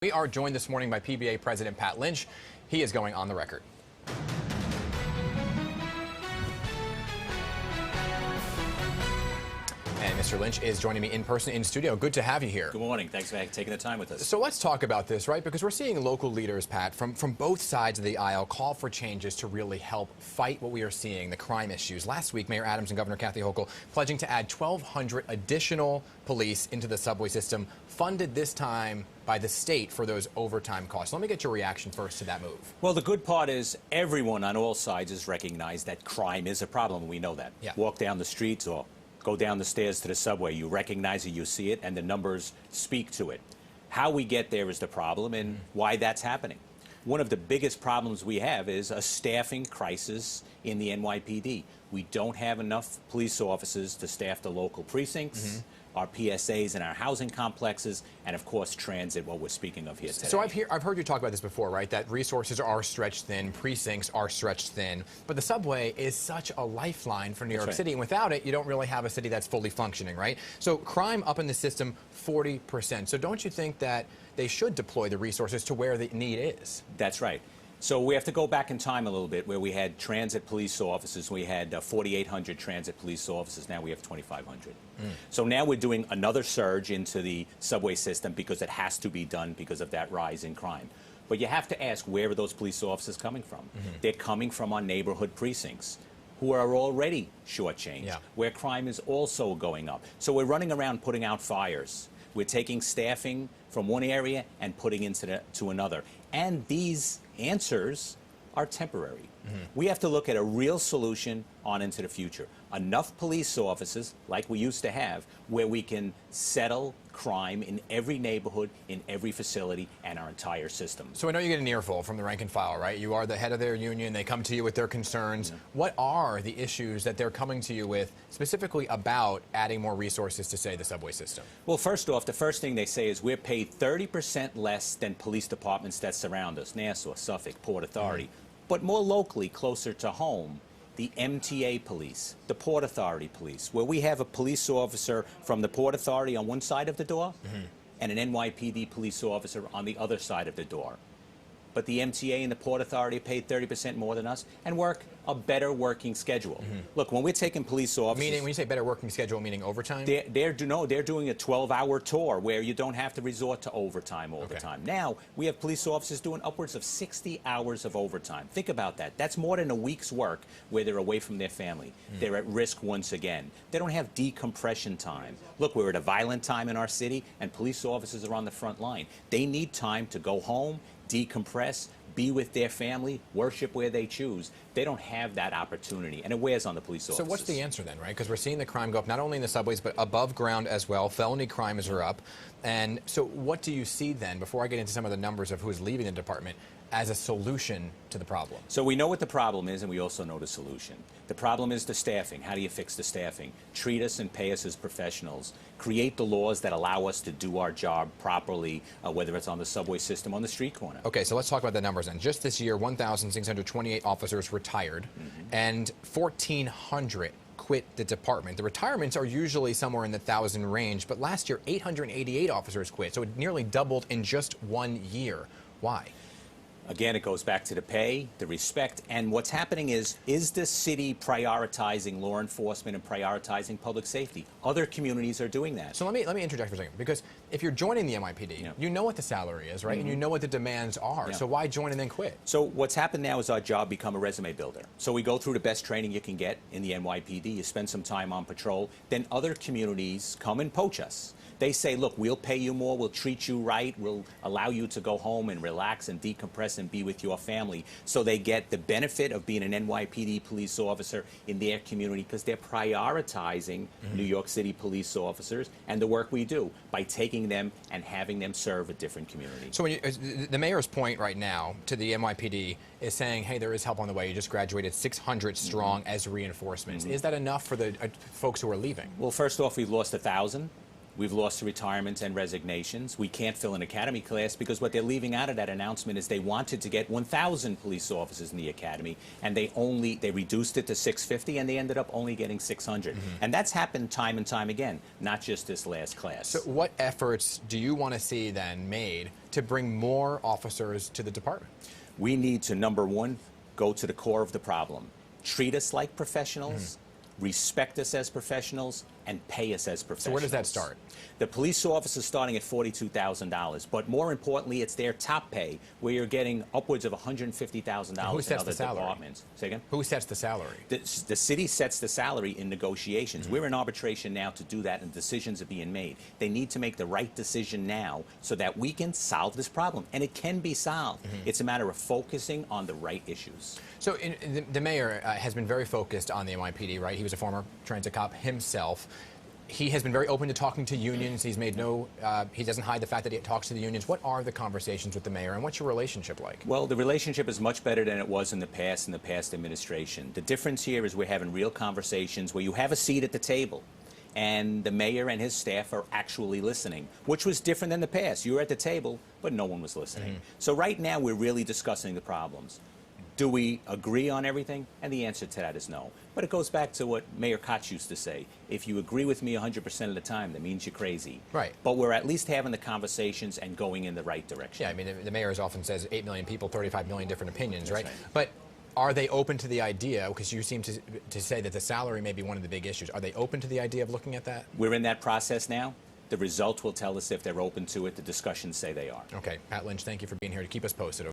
We are joined this morning by PBA President Pat Lynch. He is going on the record. And Mr. Lynch is joining me in person in studio. Good to have you here. Good morning. Thanks for taking the time with us. So let's talk about this, right? Because we're seeing local leaders, Pat, from both sides of the aisle call for changes to really help fight what we are seeing, the crime issues. Last week, Mayor Adams and Governor Kathy Hochul pledging to add 1,200 additional police into the subway system, funded this time by the state for those overtime costs. Let me get your reaction first to that move. Well, the good part is everyone on all sides has recognized that crime is a problem. We know that. Yeah. Walk down the streets or go down the stairs to the subway. You recognize it, you see it, and the numbers speak to it. How we get there is the problem and why that's happening. One of the biggest problems we have is a staffing crisis in the NYPD. We don't have enough police officers to staff the local precincts, our PSAs and our housing complexes, and of course transit, what we're speaking of here today. So I've heard you talk about this before, right? That resources are stretched thin, precincts are stretched thin, but the subway is such a lifeline for New York City, and without it, you don't really have a city that's fully functioning, right? So crime up in the system, 40%. So don't you think that they should deploy the resources to where the need is? That's right. So we have to go back in time a little bit, where we had transit police officers. We had 4,800 transit police officers. Now we have 2,500. So now we're doing another surge into the subway system because it has to be done because of that rise in crime. But you have to ask, where are those police officers coming from? They're coming from our neighborhood precincts, who are already shortchanged, where crime is also going up. So we're running around putting out fires. We're taking staffing from one area and putting into to another. And these answers are temporary. We have to look at a real solution on into the future. Enough police officers, like we used to have, where we can settle crime in every neighborhood, in every facility, and our entire system. So I know you get an earful from the rank and file, right? You are the head of their union. They come to you with their concerns. What are the issues that they're coming to you with specifically about adding more resources to, say, the subway system? Well, first off, the first thing they say is we're paid 30% less than police departments that surround us, Nassau, Suffolk, Port Authority. But more locally, closer to home, the MTA police, the Port Authority police, where we have a police officer from the Port Authority on one side of the door and an NYPD police officer on the other side of the door. But the MTA and the Port Authority are paid 30% more than us and work a better working schedule. Look, when we're taking police officers... Meaning, when you say better working schedule, meaning overtime? They're doing a 12-hour tour where you don't have to resort to overtime all the time. Now, we have police officers doing upwards of 60 hours of overtime. Think about that. That's more than a week's work where they're away from their family. They're at risk once again. They don't have decompression time. Look, we're at a violent time in our city, and police officers are on the front line. They need time to go home, decompress, be with their family, worship where they choose. They don't have that opportunity, and it wears on the police officers. So what's the answer then, right? Because we're seeing the crime go up not only in the subways, but above ground as well. Felony crimes are up. And so what do you see then, before I get into some of the numbers of who's leaving the department, as a solution to the problem? So we know what the problem is, and we also know the solution. The problem is the staffing. How do you fix the staffing? Treat us and pay us as professionals. Create the laws that allow us to do our job properly, whether it's on the subway system or on the street corner. Okay, so let's talk about the numbers then. Just this year, 1,628 officers retired, and 1,400 quit the department. The retirements are usually somewhere in the 1,000 range, but last year, 888 officers quit, so it nearly doubled in just 1 year. Why? Again, it goes back to the pay, the respect, and what's happening is the city prioritizing law enforcement and prioritizing public safety? Other communities are doing that. So let me interject for a second, because if you're joining the NYPD, you know what the salary is, right? And you know what the demands are. So why join and then quit? So what's happened now is our job become a resume builder. So we go through the best training you can get in the NYPD. You spend some time on patrol. Then other communities come and poach us. They say, look, we'll pay you more, we'll treat you right, we'll allow you to go home and relax and decompress and be with your family. So they get the benefit of being an NYPD police officer in their community because they're prioritizing New York City police officers and the work we do by taking them and having them serve a different community. So when the mayor's point right now to the NYPD is saying, hey, there is help on the way. You just graduated 600 strong as reinforcements. Is that enough for the folks who are leaving? Well, first off, we've lost 1,000. We've lost to retirements and resignations. We can't fill an academy class because what they're leaving out of that announcement is they wanted to get 1,000 police officers in the academy, and they reduced it to 650, and they ended up only getting 600. And that's happened time and time again, not just this last class. So what efforts do you want to see then made to bring more officers to the department? We need to, number one, go to the core of the problem. Treat us like professionals, respect us as professionals, and pay us as professionals. So where does that start? The police officer starting at $42,000, but more importantly, it's their top pay, where you're getting upwards of $150,000 in other departments. Say again? Who sets the salary? The city sets the salary in negotiations. We're in arbitration now to do that, and decisions are being made. They need to make the right decision now so that we can solve this problem, and it can be solved. It's a matter of focusing on the right issues. So the mayor has been very focused on the NYPD, right? He was a former transit cop himself. He has been very open to talking to unions. He's made he doesn't hide the fact that he talks to the unions. What are the conversations with the mayor, and what's your relationship like? Well, the relationship is much better than it was in the past administration. The difference here is we're having real conversations where you have a seat at the table, and the mayor and his staff are actually listening, which was different than the past. You were at the table, but no one was listening. So right now, we're really discussing the problems. Do we agree on everything? And the answer to that is no. But it goes back to what Mayor Koch used to say. If you agree with me 100% of the time, that means you're crazy. Right. But we're at least having the conversations and going in the right direction. Yeah, I mean, the mayor often says 8 million people, 35 million different opinions, right? That's right. But are they open to the idea, because you seem to say that the salary may be one of the big issues, are they open to the idea of looking at that? We're in that process now. The result will tell us if they're open to it. The discussions say they are. Okay, Pat Lynch, thank you for being here to keep us posted.